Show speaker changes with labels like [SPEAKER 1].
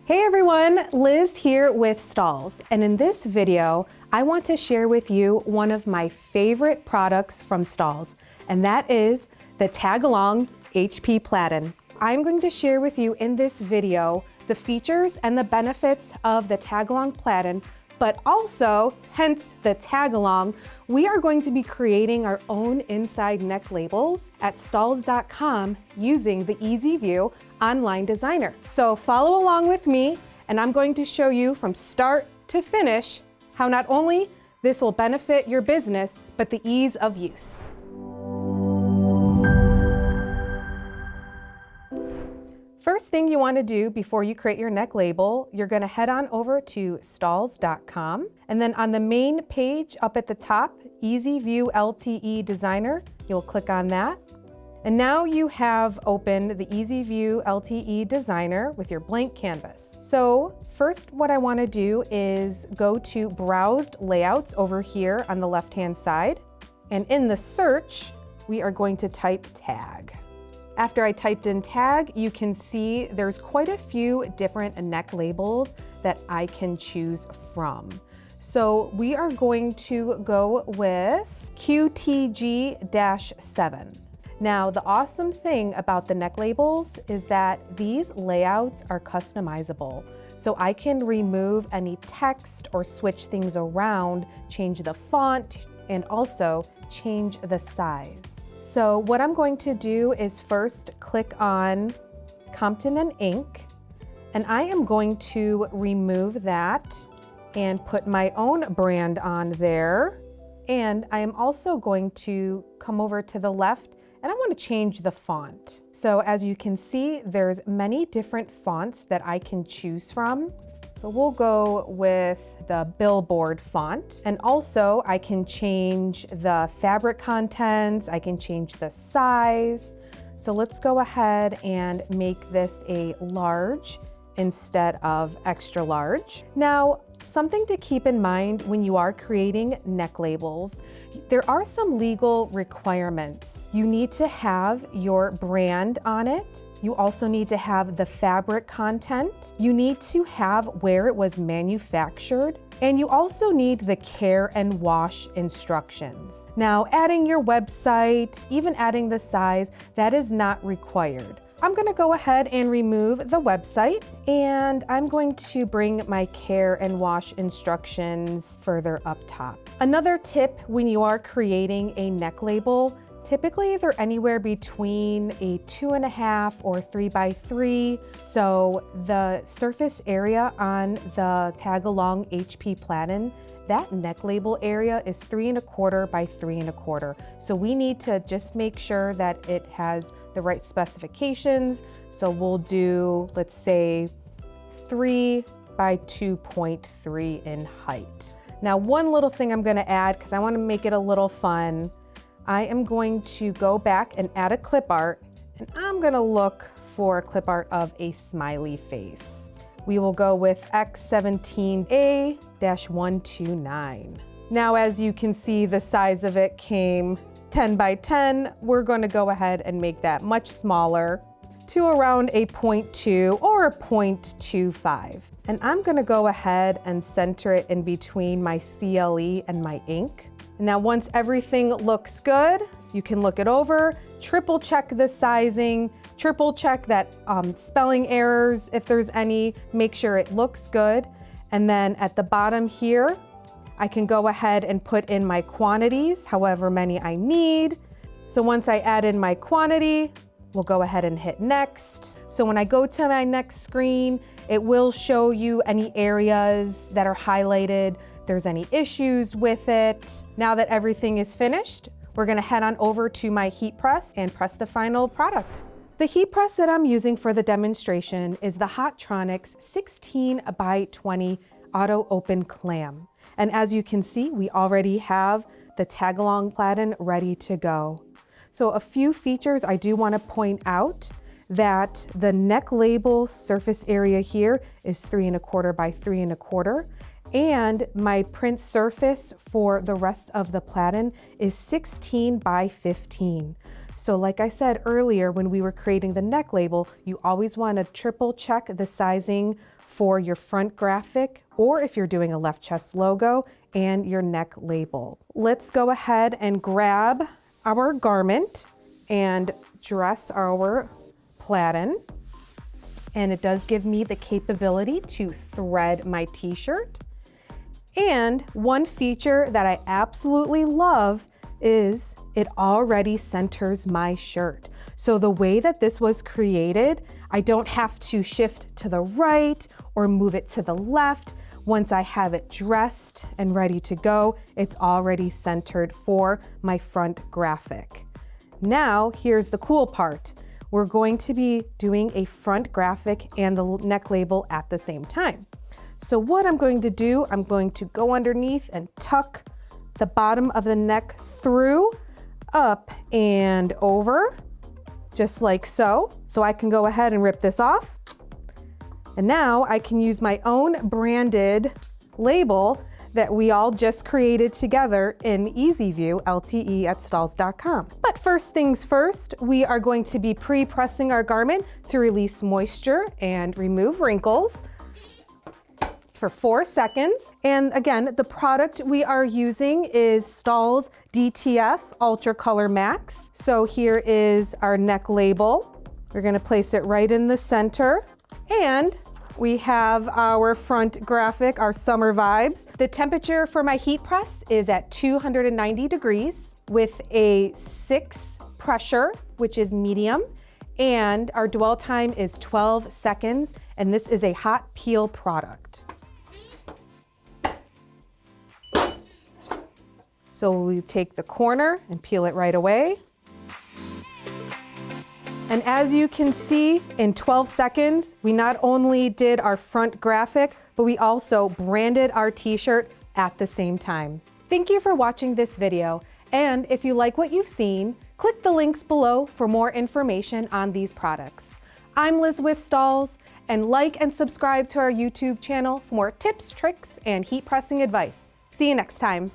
[SPEAKER 1] Hey everyone, Liz here with Stahls, and in this video, I want to share with you one of my favorite products from Stahls, and that is the Tag-Along HP Platen. I'm going to share with you in this video the features and the benefits of the Tag-Along Platen, but also, hence the tag-along, we are going to be creating our own inside neck labels at stahls.com using the EasyView online designer. So follow along with me, and I'm going to show you from start to finish how not only this will benefit your business, but the ease of use. First thing you want to do before you create your neck label, you're going to head on over to stahls.com, and then on the main page up at the top, EasyView LTE Designer, you'll click on that. And now you have opened the EasyView LTE Designer with your blank canvas. So first what I want to do is go to Browsed Layouts over here on the left-hand side, and in the search, we are going to type tag. After I typed in tag, you can see there's quite a few different neck labels that I can choose from. So we are going to go with QTG-7. Now, the awesome thing about the neck labels is that these layouts are customizable. So I can remove any text or switch things around, change the font, and also change the size. So what I'm going to do is first click on Compton and Ink, and I am going to remove that and put my own brand on there. And I am also going to come over to the left, and I want to change the font. So as you can see, there's many different fonts that I can choose from. So we'll go with the Billboard font. And also I can change the fabric contents, I can change the size. So let's go ahead and make this a large instead of extra large. Now, something to keep in mind when you are creating neck labels, there are some legal requirements. You need to have your brand on it. You also need to have the fabric content. You need to have where it was manufactured. And you also need the care and wash instructions. Now, adding your website, even adding the size, that is not required. I'm gonna go ahead and remove the website, and I'm going to bring my care and wash instructions further up top. Another tip when you are creating a neck label, typically they're anywhere between a 2.5 or 3x3. So the surface area on the Tag-Along HP Platen, that neck label area is 3.25 by 3.25. So we need to just make sure that it has the right specifications. So we'll do, let's say, 3 by 2.3 in height. Now, one little thing I'm gonna add, because I wanna make it a little fun, I am going to go back and add a clip art, and I'm gonna look for a clip art of a smiley face. We will go with X17A-129. Now, as you can see, the size of it came 10 by 10. We're gonna go ahead and make that much smaller to around a 0.2 or a 0.25. And I'm gonna go ahead and center it in between my CLE and my ink. Now, once everything looks good, you can look it over, triple check the sizing, triple check that spelling errors, if there's any, make sure it looks good. And then at the bottom here, I can go ahead and put in my quantities, however many I need. So once I add in my quantity, we'll go ahead and hit next. So when I go to my next screen, it will show you any areas that are highlighted, if there's any issues with it. Now that everything is finished, we're gonna head on over to my heat press and press the final product. The heat press that I'm using for the demonstration is the Hotronix 16 by 20 auto open clam. And as you can see, we already have the Tag-Along Platen ready to go. So a few features I do want to point out, that the neck label surface area here is 3.25 by 3.25. And my print surface for the rest of the platen is 16 by 15. So like I said earlier, when we were creating the neck label, you always want to triple check the sizing for your front graphic, or if you're doing a left chest logo, and your neck label. Let's go ahead and grab our garment and dress our platen. And it does give me the capability to thread my t-shirt. And one feature that I absolutely love is it already centers my shirt. So the way that this was created, I don't have to shift to the right or move it to the left. Once I have it dressed and ready to go, it's already centered for my front graphic. Now, here's the cool part. We're going to be doing a front graphic and the neck label at the same time. So what I'm going to do, I'm going to go underneath and tuck the bottom of the neck through, up and over, just like so. So I can go ahead and rip this off. And now I can use my own branded label that we all just created together in EasyView, LTE at Stahls.com. But first things first, we are going to be pre-pressing our garment to release moisture and remove wrinkles for 4 seconds. And again, the product we are using is Stahls DTF Ultra Color Max. So here is our neck label. We're gonna place it right in the center. And we have our front graphic, our summer vibes. The temperature for my heat press is at 290 degrees with a 6 pressure, which is medium. And our dwell time is 12 seconds. And this is a hot peel product. So we take the corner and peel it right away. And as you can see, in 12 seconds, we not only did our front graphic, but we also branded our t-shirt at the same time. Thank you for watching this video. And if you like what you've seen, click the links below for more information on these products. I'm Liz with Stahls, and like and subscribe to our YouTube channel for more tips, tricks, and heat pressing advice. See you next time.